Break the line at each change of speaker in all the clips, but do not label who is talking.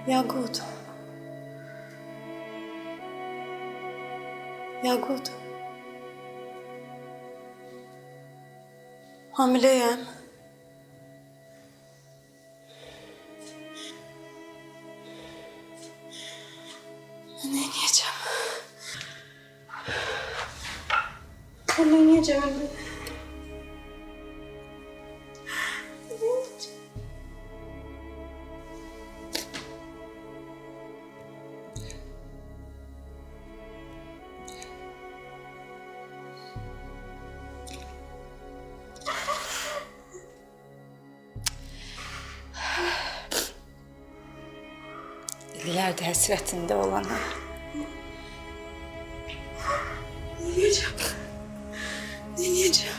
Yaqut. Yaqut. Hamileyim. Ne yiyeceğim? Ne yiyeceğim ben?
İllerde hasretinde olana.
Ne yiyeceğim? Ne yiyeceğim?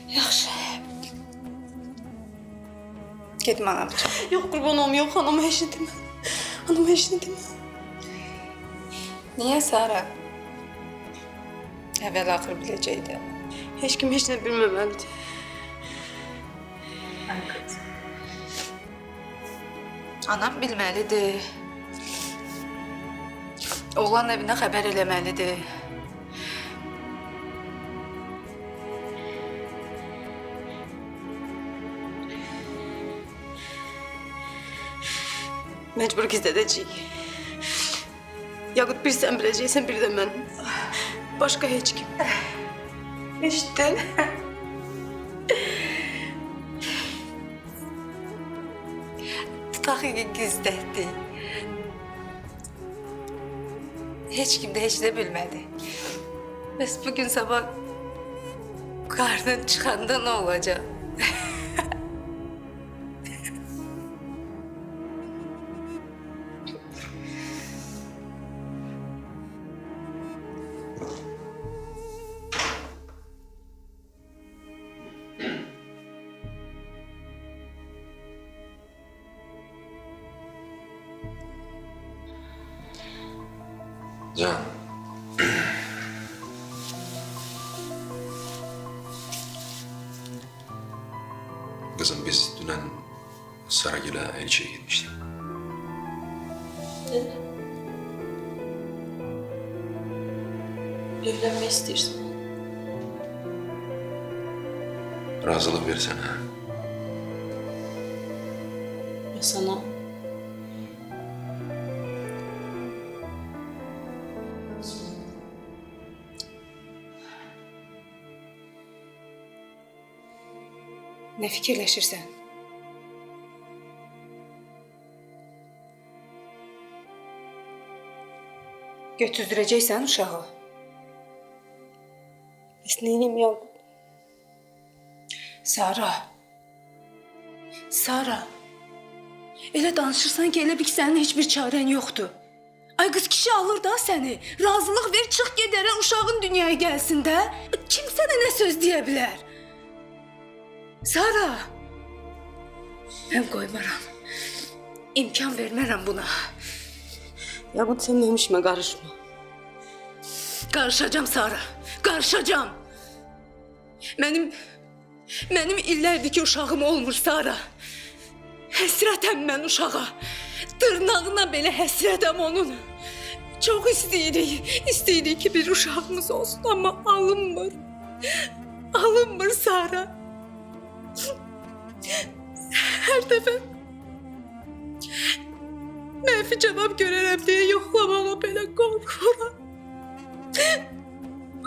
Yaxşı. Gitme anamcığım.
Yok kurban olum, yok anamı eşitime. Anamı eşitime.
Niye Sara? Evvel ahır biləcəkdi.
Hiç kim hiç ne bilmemelidir.
Anam bilməlidir. Oğlan evinə xəbər eləməlidir.
Mecbur gizledeceğim. Yakut bir sen bileceksin, bir de ben. Başka hiç kim.
Eşitdin. Tutaq ki gizlətdi. Heç kim də heç nə bilmədi. Bəs bugün sabah qarnın çıxanda nə olacaq?
Can. Kızım biz dünen Saragül'e elçiye gitmiştik.
Evlenme istiyorsun.
Razılık versene.
Ya sana
Nə fikirləşirsən? Götürdürəcəksən uşağı.
biz neyim Yakut?
Sara. Sara. Elə danışırsan ki, elə bil ki, sənin heç bir çarən yoxdur. Ay qız kişi alır da səni. Razılıq ver, çıx gedərə uşağın dünyaya gəlsin də. Kim sənə nə söz deyə bilər? Sara. Mən qoymaram. İmkan vermərəm buna.
Yakut sen benim işime karışma.
Qarışacağam Sara. Qarışacağım. Mənim illərdir ki uşağım olmur Sara. Həsrətəm mən uşağa. Dırnağına belə həsrətəm onun. Çox istəyirik ki bir uşağımız olsun ama alınmır. Alınmır Sara. Hər dəfə mənfi cavab görərəm deyə yoxlamağa belə qorxuram.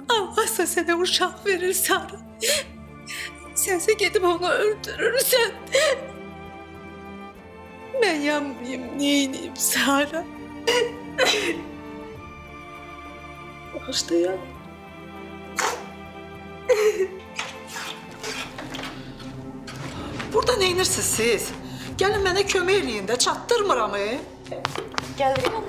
Allahsa sənə uşaq verir Sara. Sənsə gedib onu öldürürsən. Mən yanmayayım, neyiniyim Sara?
Başlayalım.
Burada neyinirsiniz siz? Gelin mənə kömək eləyin də, çatdırmıram.
Gel Reyhan.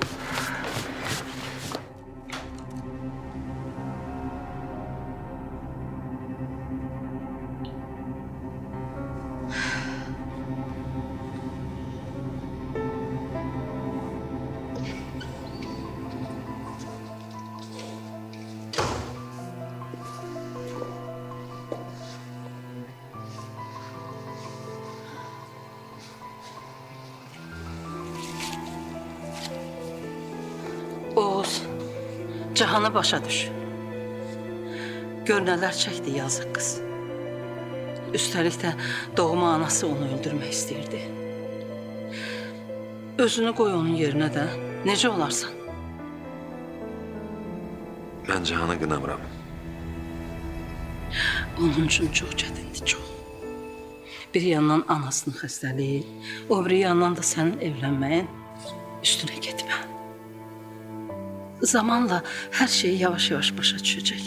Oğuz, Cahanı başa düş. Gör neler çekti yazık kız. Üstelik de doğma anası onu öldürmek istəyirdi. Özünü koy onun yerine de necə olarsan?
Ben Cihan'ı qınamıram.
Onun üçün çox çətindir, çox. Bir yandan anasının xəstəliyi, o biri yandan da sənin evlənməyin üstünə getmə. Zamanla hər şey yavaş-yavaş başa düşəcək.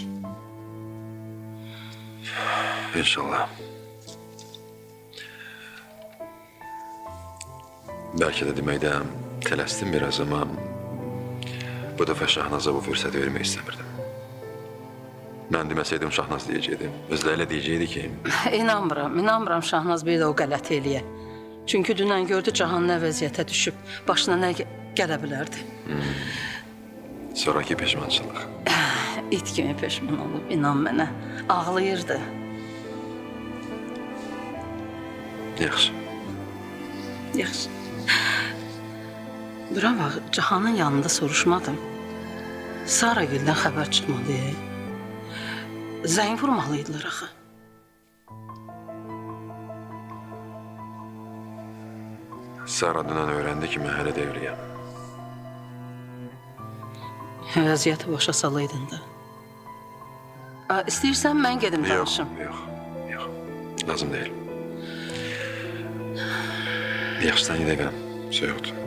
İnşallah. Belki de deməkdə tələsdim biraz ama bu dəfə Şahnaza bu fürsəti vermək istəmirdim. Mən deməsəydim Şahnaz deyəcəkdim. Özləri deyəcəkdi ki,
İnanmıram Şahnaz bir də o qələti eləyə. Çünki dünən gördü Cahan nə vəziyyətə düşüb, başına nə gələ bilərdi.
sonraki peşmançılıq.
İt kimi peşman olub, inan mənə. Ağlayırdı.
Yaxşı.
Yaxşı. Bura bax, Cahanın yanında soruşmadım. Saragildən xəbər çıxmadı. Zəng vurmalıydılar axı.
Sara dünən öğrendi ki, mən hələ devriyəm.
Vəziyyəti başa salaydın da. İstəyirsən mən gedim danışım.
Yox. Lazım deyil. Yaxşıdan gedəkəm. Soyuqdur.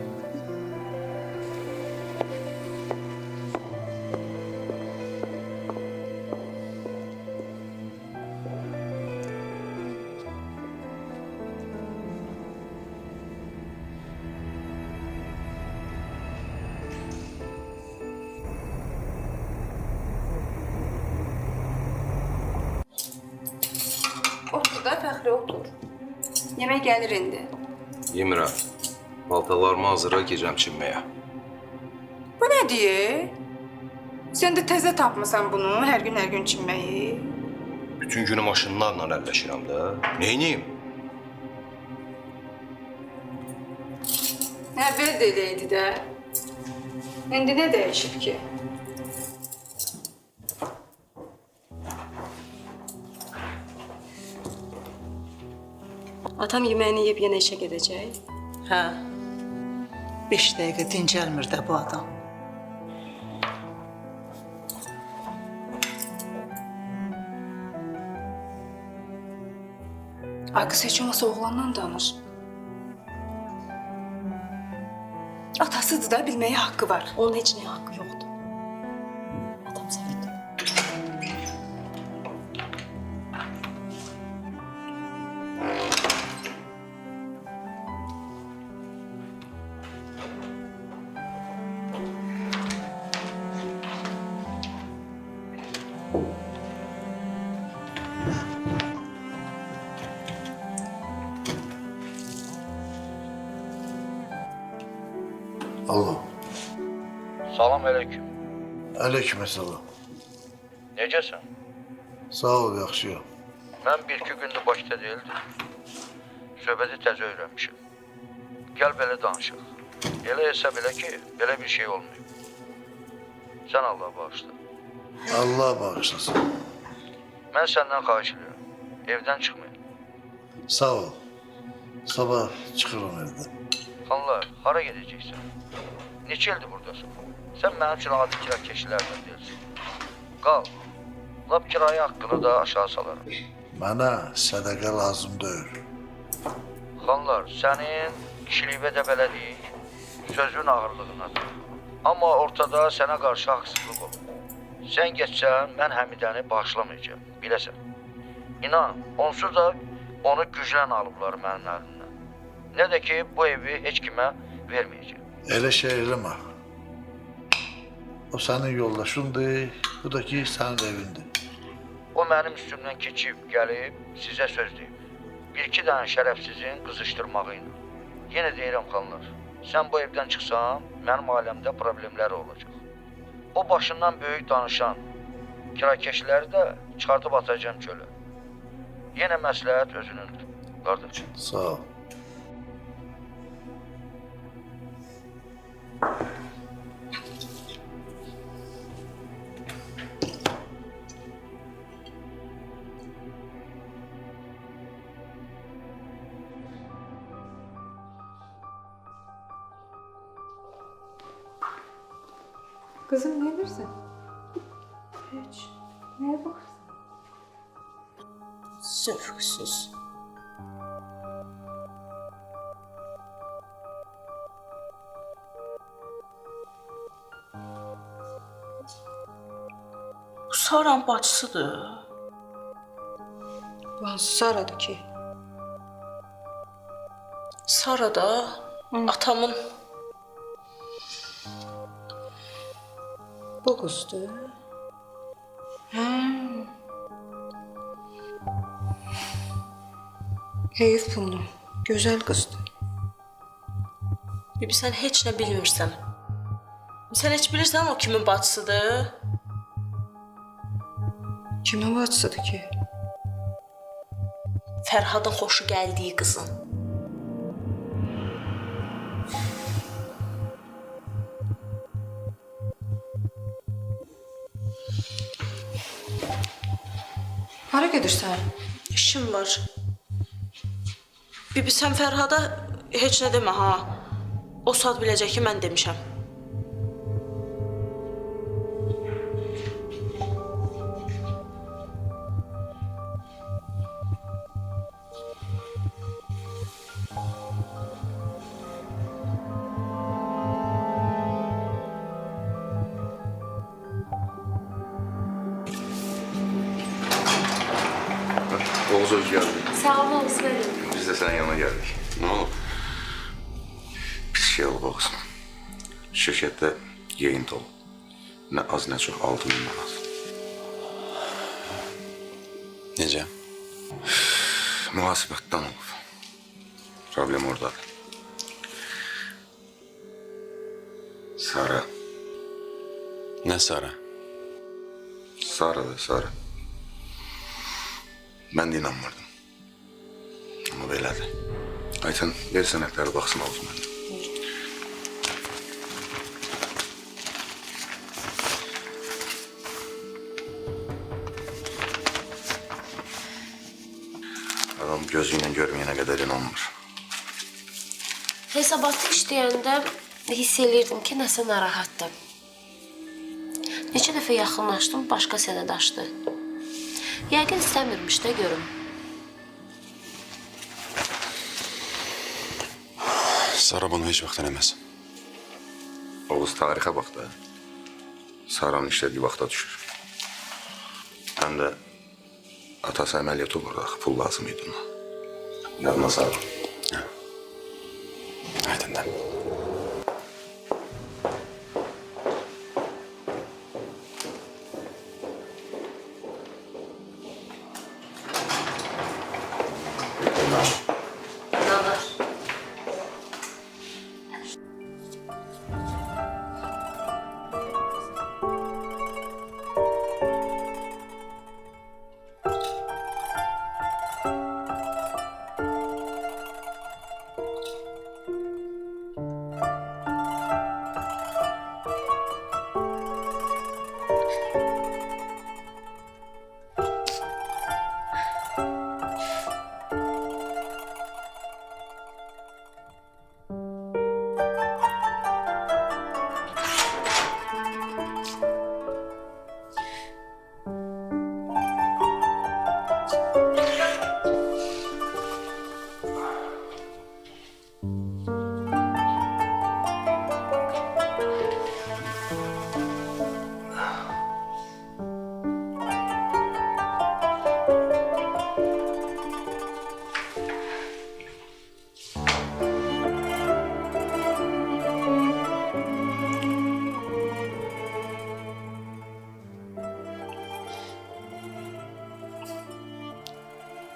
Otur da Fəxri, otur. Yemək gəlir indi.
Yemirəm. Paltalarımı hazıra girəcəm çinməyə.
Bu nə deyir? Sən də təzə tapmısan bunu, hər gün çinməyi.
Bütün günü maşınlarla əlləşirəm də. Neyniyim?
Əvvəl də elə idi də. İndi nə dəyişib ki? Atam yeməyini yeyib yenə işə gedəcək.
Hə. 5 dəqiqə dincəlmir də bu adam.
Ay qız, heç olmasa oğlanla danış. Atasıdır da, bilməyə haqqı var. Onun heç nəyə haqqı yoxdur. Adam səvədir.
Allah.
Salam aleyküm.
Aleykümselam.
Necəsən?
Sağ ol, yaxşıyam.
Mən bir-iki gündür Bakıda değildim. Söhbəti təzə öyrənmişim. Gəl belə danışaq. Elə hesab elə ki, belə bir şey olmayıb. Sən Allah bağışla.
Allah bağışlasın.
Mən səndən xahiş edirəm. Evdən çıxmayın.
Sağ ol. Sabah çıxırım evdən.
Xanlar, hara gedəcəksən? Neçə ildir buradasın? Sən mənim üçün adi kira keşilərdən deyilsin. Qal. Lap kirayə haqqını da aşağı salaram.
Mənə sədəqə lazım deyil.
Xanlar, sənin kişilikdə də belədik, sözün ağırlığınadır. Amma ortada sənə qarşı haqsızlıq olur. Sən geçsən, mən Həmidəni bağışlamayacağım, biləsən. İnan, onsuz da onu güclə alıblar mənim əlimdən. Nə də ki, bu evi heç kimə verməyəcəm.
Elə şey eləmə. O sənin yoldaşındır, bu da ki sənin evindir.
O mənim üstümdən keçib, gəlib, sizə söz deyib. Bir-iki dənə şərəfsizin qızışdırmağı ilə. Yenə deyirəm xanlar, sən bu evdən çıxsan, mənim aləmdə problemləri olacaq. O başından böyük danışan kirakeşləri də çıxartıb atacağım çölə. Yenə məsləhət özünündür, qardaşım.
Sağ ol.
Kızım ne edirsən? Heç. Nəyə baxırsan?
Zövqsüz. Bu Saran bacısıdır.
Bu hansı Saradır ki?
Sara da atamın
Bu qızdır. Hə. Heyif bunu. Gözəl qızdır.
Bibi sən heç nə bilmirsən. Sən heç bilirsən o kimin bacısıdır?
Kimin bacısıdır ki?
Fərhadın xoşu gəldiyi qızın.
Hara gedirsən?
İşim var. Bibi sən Fərhada heç nə demə ha. O saat biləcək ki, mən demişəm.
Oğuz hoş geldin.
Sağ ol Oğuz benim.
Biz de senin yanına geldik. Ne oldu? Pis şey oldu Oğuz. Şirkette yayın dolu. Ne az ne çok 6 bin manat.
Necə?
Muhasebettan oldu. Problem oradadır. Sara.
Nə Sara?
Sara'dır Sara. Ben de inanmırdım. Ama belədir. Ayten ver senetleri baksın Oğuz bende. Adam gözüyle görmeyene kadar inanmır.
Hesabatı işləyəndə hiss elirdim ki, nəsə narahatdır. Neçə dəfə yaxınlaşdım, başqa sənəd açdı. Yəqin istəmirmiş də görüm.
Sara bunu heç vaxt eləməz.
Oğuz tarixə bax da. Sara'nın işlediği vaxta düşür. Hem de atası əməliyyat olur da pul lazım idi ona. Yadına sağ.
Aydındır.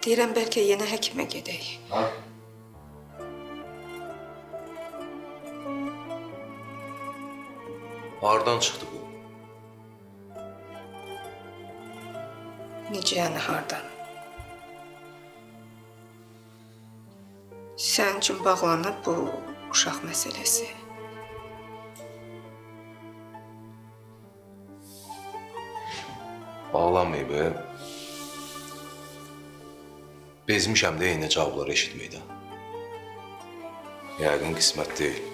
Deyirəm bəlkə yenə həkimə gedək.
Hardan çıxdı bu?
Necə yəni hardan? Sənin üçün bağlanıb bu uşaq məsələsi.
Bağlanmayıb. Bezmişəm də eyni cavabları eşitməkdən. Yəqin qismət deyil.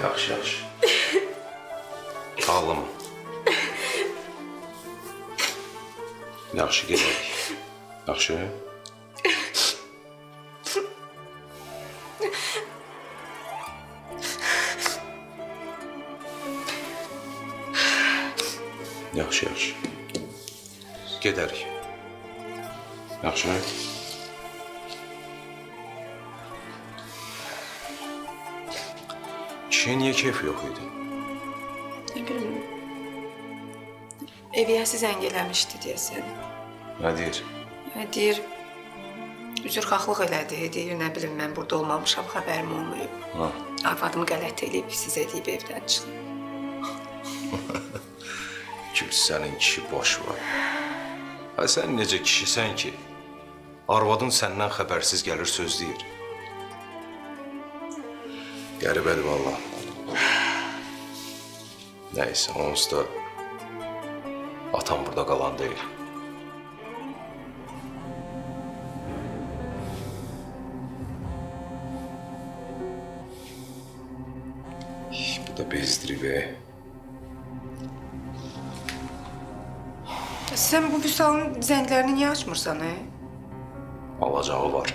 Yaxşı, yaxşı. Ağlama. Yaxşı, gedək. Yaxşı. Yaxşı, yaxşı. Gedərik. Yaxşı. Kişiyə niyə keyf yox idi?
Ne bileyim. Eviyəsi zəng eləmişdi deyəsən.
Nə deyir?
Deyir, üzrxahlıq elədi. Deyir, nə bilim, mən burada olmamışam, xəbərim olmayıb.
Ha.
Arvadımı qələt eləyib, sizə deyib evdən çıxın.
Ki, sənin kişi boş var. Ha, sən necə kişisən ki, arvadın səndən xəbərsiz gəlir söz deyir. Qəribədir valla. Nəysə, onsuz da atam burada qalan deyil. Bu da bezdirib.
Sən bu Vüsalın zənglərini niyə açmırsan,
Alacağı var.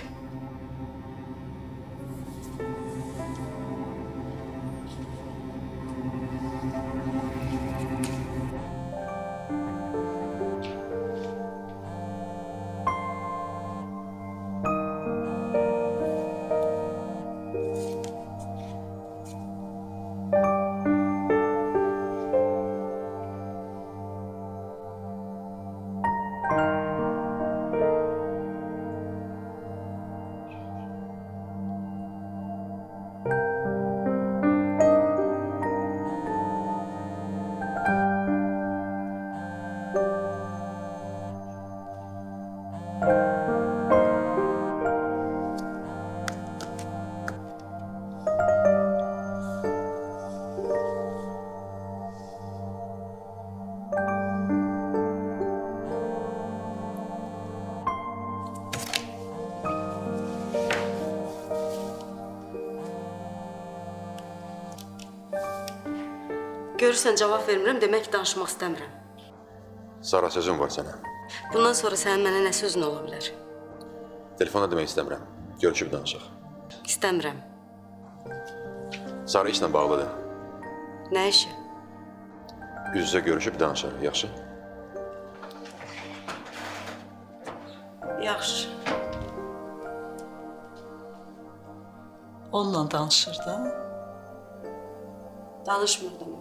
Görürsən cavab vermirəm, demək ki, danışmaq istəmirəm.
Sara, sözüm var sənə.
Bundan sonra sənin mənə nə sözün ola bilər?
Telefonda demək istəmirəm. Görüşüb danışaq.
İstəmirəm.
Sara işlə bağlıdır.
Nə işi?
Üz-üzə görüşüb danışaq, yaxşı?
Yaxşı.
Onunla danışırdın.
Danışmırdım.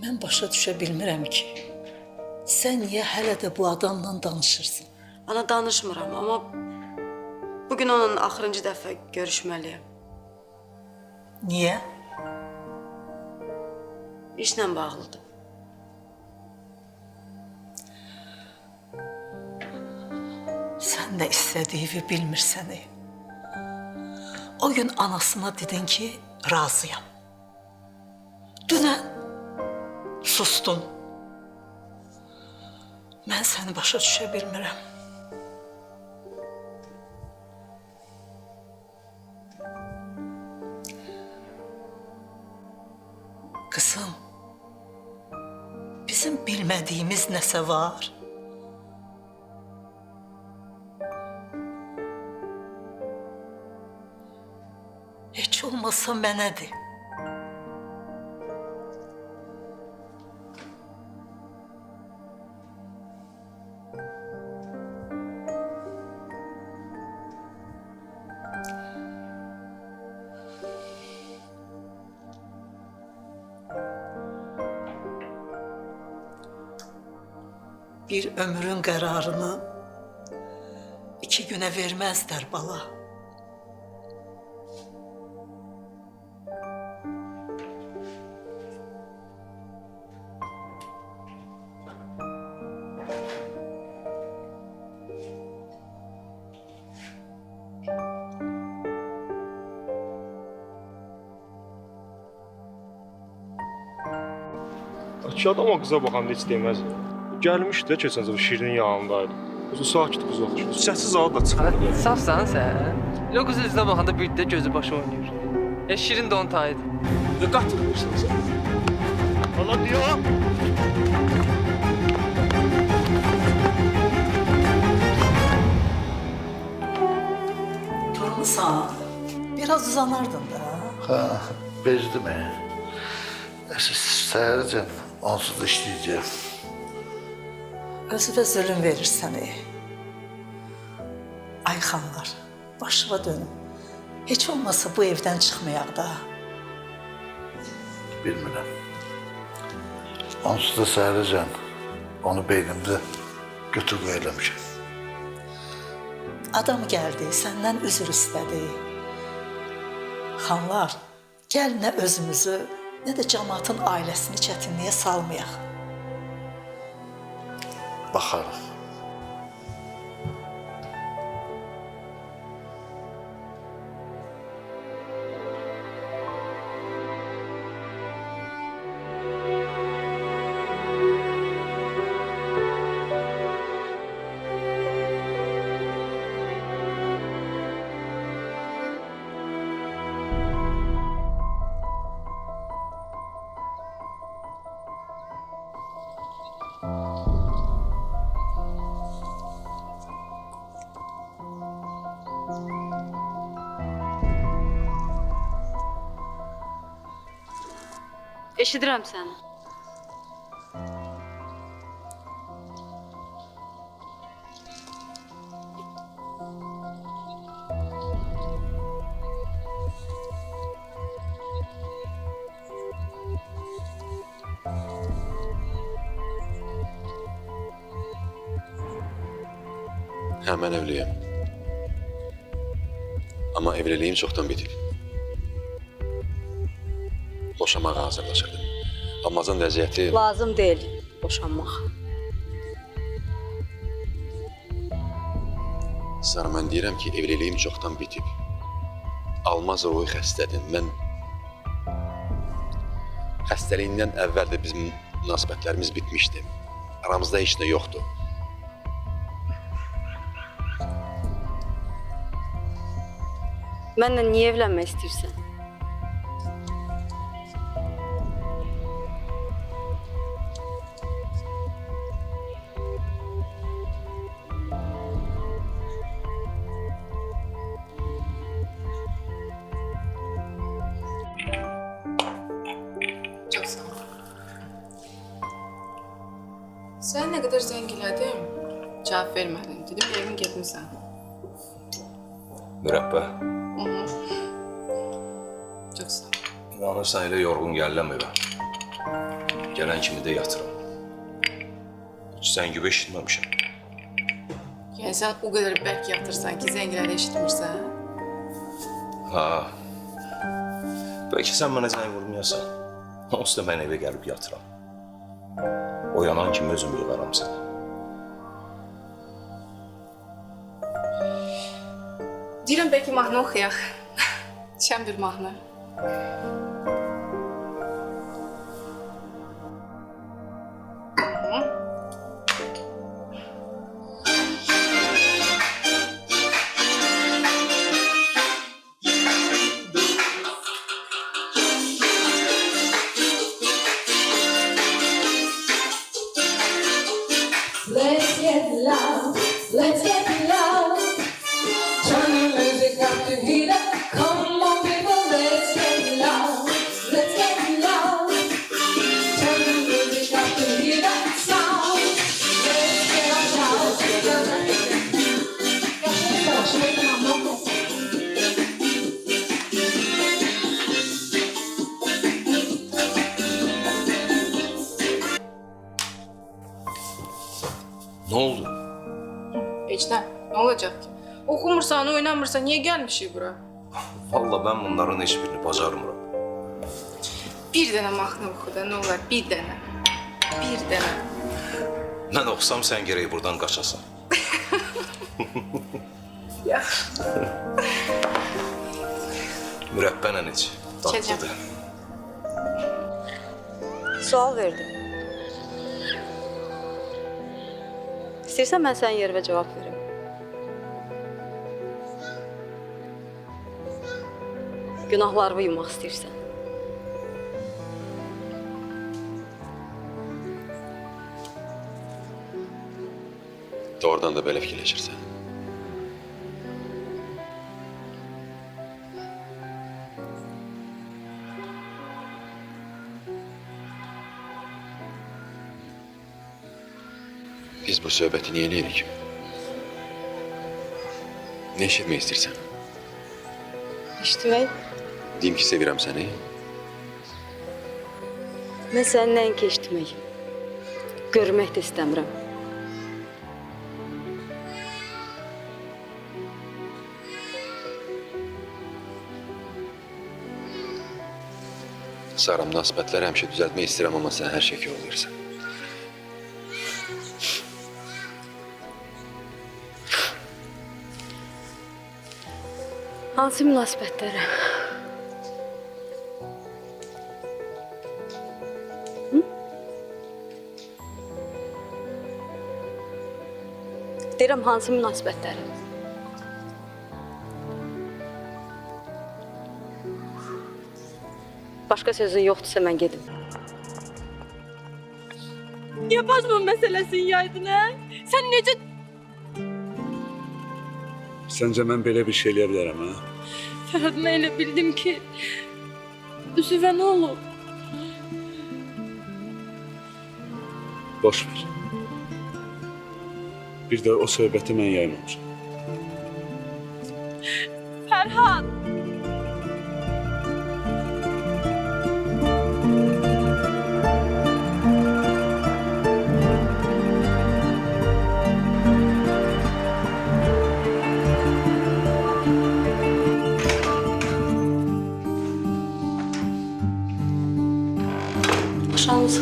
Mən başa düşə bilmirəm ki, sən niyə hələ də bu adamla danışırsın?
Ana danışmıram, amma bugün onun axırıncı dəfə görüşməliyəm.
Niyə?
İşlə bağlıdır.
Sən də istədiyini bilmirsən. O gün anasına dedin ki, razıyam. Dünən sustun. Mən səni başa düşə bilmirəm. Qızım, bizim bilmədiyimiz nəsə var? Heç olmasa mənə de. Bir ömrün qərarını 2 günə verməzlər bala.
Kişi adam o qıza baxanda heç deməz. Gəlmişdi də keçən dəfə Şirinin yanındaydı. Özü sakit qız oxşur. Səssiz adı da çıxırdı.
Safsan sən. O qız üzünə baxanda bir də gözü başı oynayır. Şirin də onun tayıdır.
Ne qatırırsan sən? Allah diyor.
Durmusan. Biraz uzanardın da.
Ha, bezdim. Səhərəcən onsuz da işləyəcəm.
Özü də zulüm verirsən. Ay xanlar, başıma dönüm. Heç olmasa bu evdən çıxmayaq da.
Bilmirəm. Onsuz da səhərəcən onu beynimdə götür-qoy eləmişəm.
Adam gəldi, səndən üzr istədi. Xanlar, gəl nə özümüzü, nə də cəmaatın ailəsini çətinliyə salmayaq.
Baxarıq.
Eşidirəm səni.
Hə, mən evliyəm. Amma evliliyim çoxdan bitib. Boşamağa hazırlaşırdım. Almazın vəziyyəti...
Lazım deyil boşanmaq.
Sara, mən deyirəm ki, evliliyim çoxdan bitib. Almaz ruhi xəstədir. Mən... Xəstəliyindən əvvəl də bizim münasibətlərimiz bitmişdi. Aramızda heç nə yoxdur.
Mənlə niyə evlənmək istəyirsən?
Çox sağ ol. Sən nə qədər zəng elədim, cavab vermədin. Dedim, evin getmirsən.
Mürəbbə,
Çox sağ ol.
inanırsan elə yorğun gəlirəm evə. Gələn kimi də yatıram. Heç zəngibə eşitməmişəm.
Yəni sən o qədər bərk yatırsan ki, zəngləri eşitmirsən.
Ha. Bəlkə sən mənə zəng vurmayasan. Onsuz da mən evə gəlib yatıram. Oyanan kimi özüm yığaram səni.
Deyirəm, bəlkə mahnı oxuyaq. Şən bir mahnı.
Let's get loud, let's get loud. Turn the music up to heat up. Come on people, let's get loud, let's get loud. Turn the music up to heat up sound. Let's get loud, get loud.
Ne oldu?
Heç nə, nə olacaq ki? Oxumursan, oynamırsan, niyə gəlmişik bura?
Vallahi ben bunların hiçbirini bacarmıram.
Bir dənə mahnı oxu da, nə olar, bir dənə. Bir dənə.
Mən oxsam sən gərək buradan qaçasan. Mürəbbənə necə? Tatlıdır.
Sual verdim. İstəyirsən mən sənin yerinə cavab verim. Günahlarımı yumaq istəyirsən.
Doğrudan da belə fikirləşirsən. Biz bu söhbəti niyə eləyirik? Ne eşitmək istəyirsən?
İşitmək?
Deyim ki, sevirəm səni.
Mən sənin nəinki eşitmək. Görmək də istəmirəm.
Sara, münasibətləri həmişə düzəltmək istəyirəm, amma sən hər şey yollayırsan.
Hansı münasibətlərə? Deyirəm, hansı münasibətləri? Başqa sözün yoxdursa mən gedim.
Niyə bacımın məsələsini yaydın, hə? Sən necə...
Səncə mən belə bir şey eləyə bilərəm, ha?
Fərhad, mən elə bildim ki... Üzüvə nə olub?
Boş ver. Bir də o söhbəti mən yaymamışam.
Fərhad!
Şans.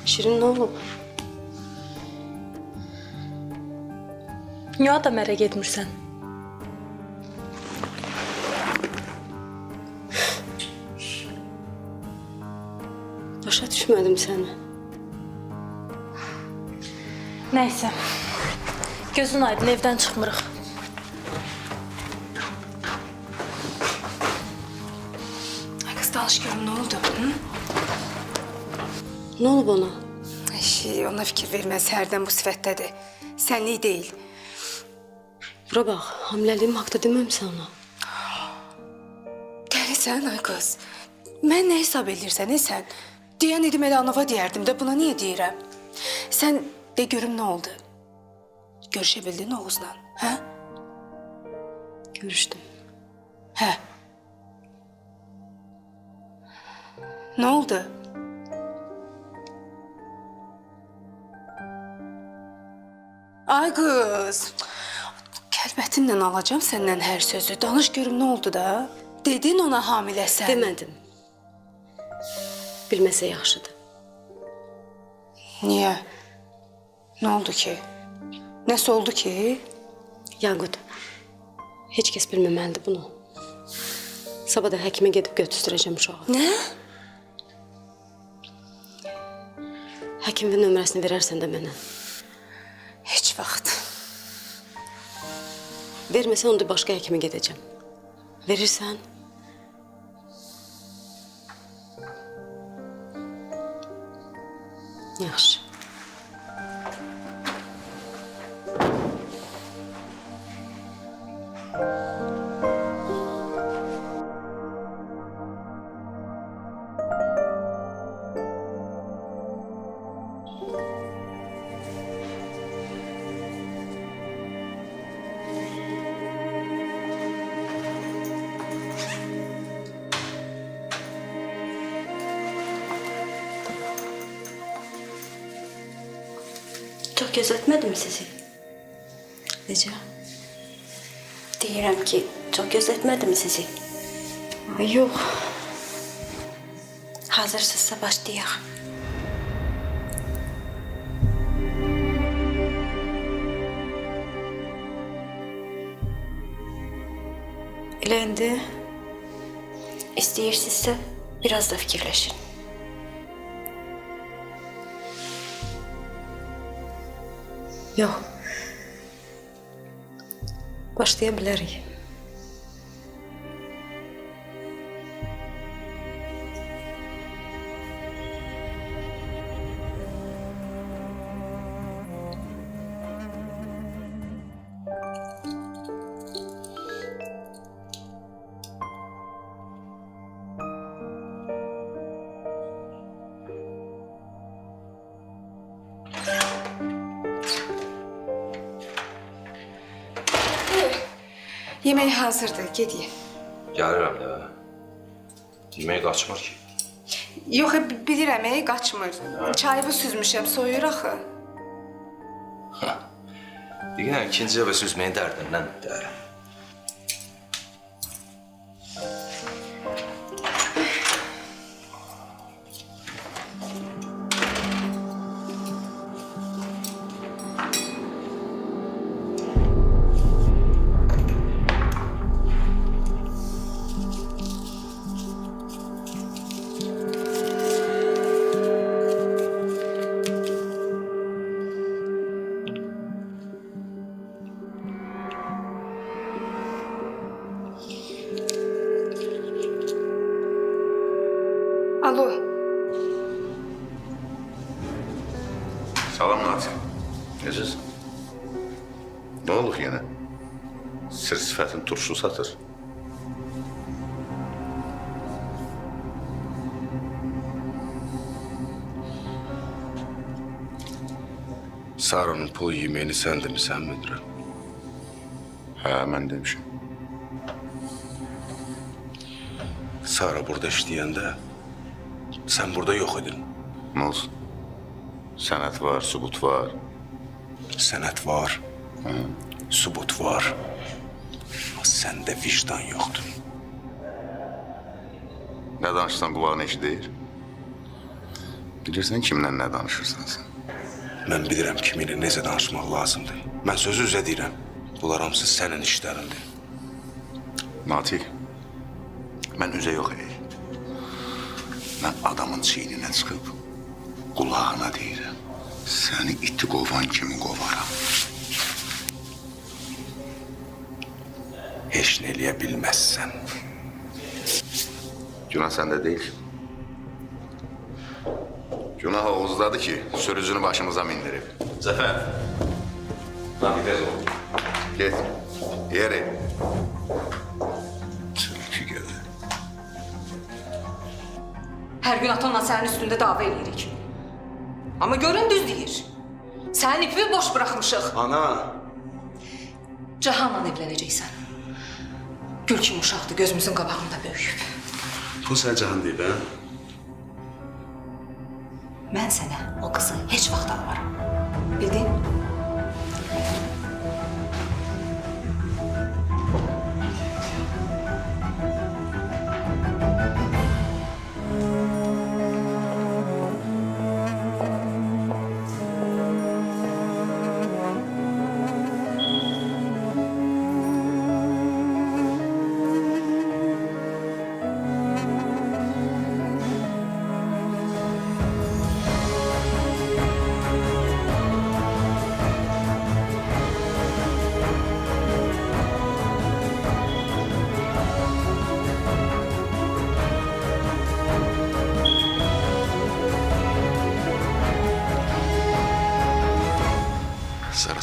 Şirin nə olub?
Niyə adam ərə getmirsən?
Başa düşmədim səni.
Nəysə. Gözün aydın, evdən çıxmırıq.
Ay kız, danış görüm, nə oldu? Hı?
Nə olub ona?
Ona fikir verməz, hərdən bu sifətdədir. Sənlik deyil.
Bura bax, hamiləliyim haqda deməmsən ona.
Dəlisən, ay qız. Mən nə hesab edirsən, sən? Deyən idim elə anava deyərdim də, buna niyə deyirəm? Sən de görüm nə oldu? Görüşə bildin Oğuzla, hə?
Görüşdüm.
Hə. Nə oldu? Ay qız. Kəlbətinlə alacağım səndən hər sözü. Danış görüm nə oldu da? Dedin ona hamiləsən.
Demədim. Bilməsə yaxşıdır.
Niyə? Nə oldu ki? Nəsə oldu ki?
Yaqut, heç kəs bilməməlidir bunu. Sabah da həkimə gedib götüstürəcəm uşağı.
Nə?
Həkimin nömrəsini verərsən də mənə.
Heç vaxt.
Verməsə onda başqa həkimə gedəcəm. Verirsən? Yaxşı.
Çox gözlətmədim sizi.
Necə?
Deyirəm ki, çox gözlətmədim sizi.
Yox.
Hazırsınızsa başlayaq.
Elə indi istəyirsinizsə biraz da fikirləşin. Yox. Başlaya bilərik.
Yemək hazırdır, gedeyim.
Gəlirəm də. Yemək qaçmır ki.
Yox, bilirəm, qaçmır. Çayımı süzmüşəm, soyur axı.
Deyirəm, ikinci dəfə süzməyin dərdindən dərəm.
Alo.
Salam Nati. Necəsən? Nə olub yenə? Sir sifətin turşu satır. Sara'nın pul yeməyini sən demisən müdürə? Hə, mən demişim. Sara burada işləyəndə sən burada yox idin. Nə olsun? Sənət var, sübut var. Sənət var, sübut var. Amma səndə vicdan yoxdur. Nə danışsan qulağına eşidir. Bilirsən kimlə nə danışırsan sən? Mən bilirəm kiminlə necə danışmaq lazımdır. Mən sözü üzə deyirəm. Bunlar hamısı sənin işlərindir. Natiq, mən üzə yox ey. Mən adamın çiyninə çıxıb qulağına deyirəm. Səni iti qovan kimi qovaram. Heç nə eləyə bilməzsən. Günah səndə deyil. Günah Oğuzdadır ki, sürücünü başımıza mindirib. Zəfər. Nabi tez ol. Get. Yeri. Tülkü gəlir.
Hər gün atanla sənin üstündə dava edirik. Amma görün düz deyir. Sənin ipini boş bırakmışıq.
Ana.
Cahanla evlənəcəksən. Gül kimi uşaqdır, gözümüzün qabağında böyüyüb.
Bu sən Cahan deyib, hə?
Mən sənə o qızı heç vaxt almaram. Bildin?
Sara,